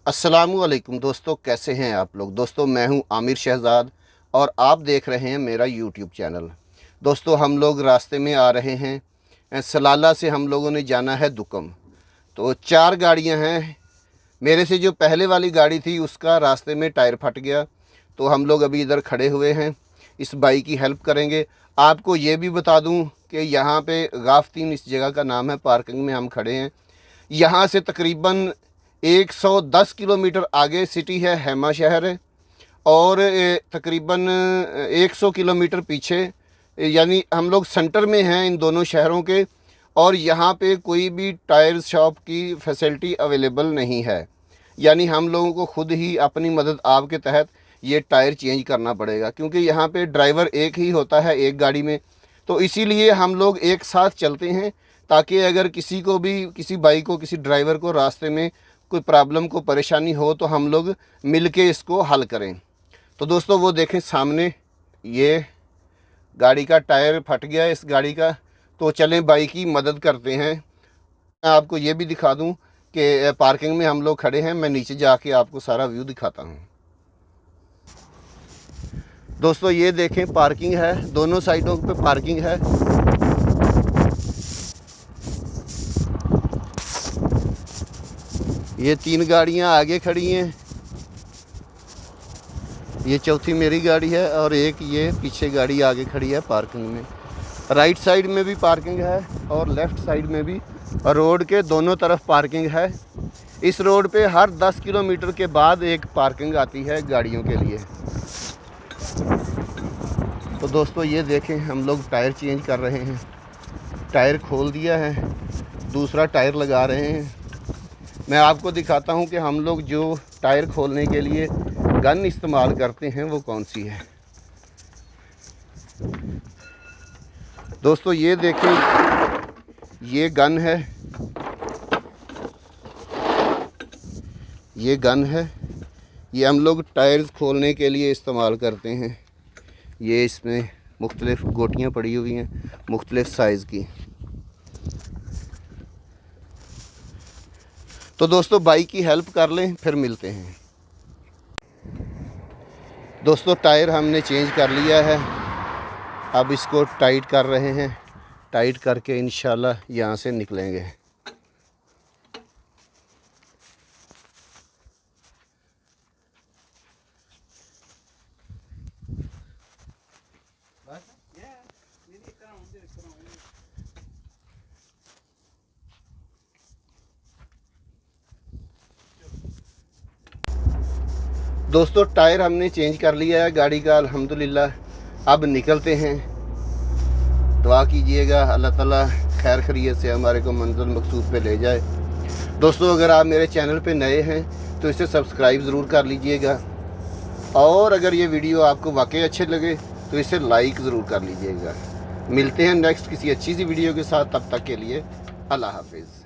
अस्सलामुअलैकुम दोस्तों, कैसे हैं आप लोग। दोस्तों मैं हूं आमिर शहजाद और आप देख रहे हैं मेरा यूट्यूब चैनल। दोस्तों हम लोग रास्ते में आ रहे हैं, सलाला से हम लोगों ने जाना है दुकम। तो 4 गाड़ियां हैं। मेरे से जो पहले वाली गाड़ी थी उसका रास्ते में टायर फट गया, तो हम लोग अभी इधर खड़े हुए हैं, इस बाइक की हेल्प करेंगे। आपको ये भी बता दूं कि यहाँ पे गाफ्तीन इस जगह का नाम है, पार्किंग में हम खड़े हैं। यहाँ से तकरीबन 110 किलोमीटर आगे सिटी है हैमा शहर है, और तकरीबन 100 किलोमीटर पीछे, यानी हम लोग सेंटर में हैं इन दोनों शहरों के। और यहाँ पे कोई भी टायर शॉप की फैसिलिटी अवेलेबल नहीं है, यानी हम लोगों को ख़ुद ही अपनी मदद आप के तहत ये टायर चेंज करना पड़ेगा, क्योंकि यहाँ पे ड्राइवर एक ही होता है एक गाड़ी में। तो इसीलिए हम लोग एक साथ चलते हैं, ताकि अगर किसी को भी, किसी बाइक को, किसी ड्राइवर को रास्ते में कोई प्रॉब्लम को परेशानी हो तो हम लोग मिल के इसको हल करें। तो दोस्तों वो देखें सामने, ये गाड़ी का टायर फट गया है इस गाड़ी का। तो चलें बाइक की मदद करते हैं। मैं आपको ये भी दिखा दूं कि पार्किंग में हम लोग खड़े हैं। मैं नीचे जाके आपको सारा व्यू दिखाता हूं। दोस्तों ये देखें पार्किंग है, दोनों साइडों पे पार्किंग है। ये 3 गाड़ियां आगे खड़ी हैं, ये चौथी मेरी गाड़ी है, और एक ये पीछे गाड़ी आगे खड़ी है पार्किंग में। राइट साइड में भी पार्किंग है और लेफ़्ट साइड में भी, और रोड के दोनों तरफ पार्किंग है। इस रोड पे हर 10 किलोमीटर के बाद एक पार्किंग आती है गाड़ियों के लिए। तो दोस्तों ये देखें हम लोग टायर चेंज कर रहे हैं, टायर खोल दिया है, दूसरा टायर लगा रहे हैं। मैं आपको दिखाता हूं कि हम लोग जो टायर खोलने के लिए गन इस्तेमाल करते हैं वो कौन सी है। दोस्तों ये देखें, ये गन है, ये गन है, ये हम लोग टायर्स खोलने के लिए इस्तेमाल करते हैं। ये इसमें मुख्तलिफ़ गोटियाँ पड़ी हुई हैं, मुख्तलिफ़ साइज़ की। तो दोस्तों बाइक की हेल्प कर लें, फिर मिलते हैं। दोस्तों टायर हमने चेंज कर लिया है, अब इसको टाइट कर रहे हैं। टाइट करके इंशाल्लाह यहाँ से निकलेंगे। दोस्तों टायर हमने चेंज कर लिया है गाड़ी का अल्हम्दुलिल्लाह। अब निकलते हैं। दुआ कीजिएगा अल्लाह ताला खैर खैरियत से हमारे को मंजिल मकसूद पे ले जाए। दोस्तों अगर आप मेरे चैनल पे नए हैं तो इसे सब्सक्राइब ज़रूर कर लीजिएगा, और अगर ये वीडियो आपको वाकई अच्छे लगे तो इसे लाइक ज़रूर कर लीजिएगा। मिलते हैं नेक्स्ट किसी अच्छी सी वीडियो के साथ, तब तक के लिए अल्लाह हाफिज़।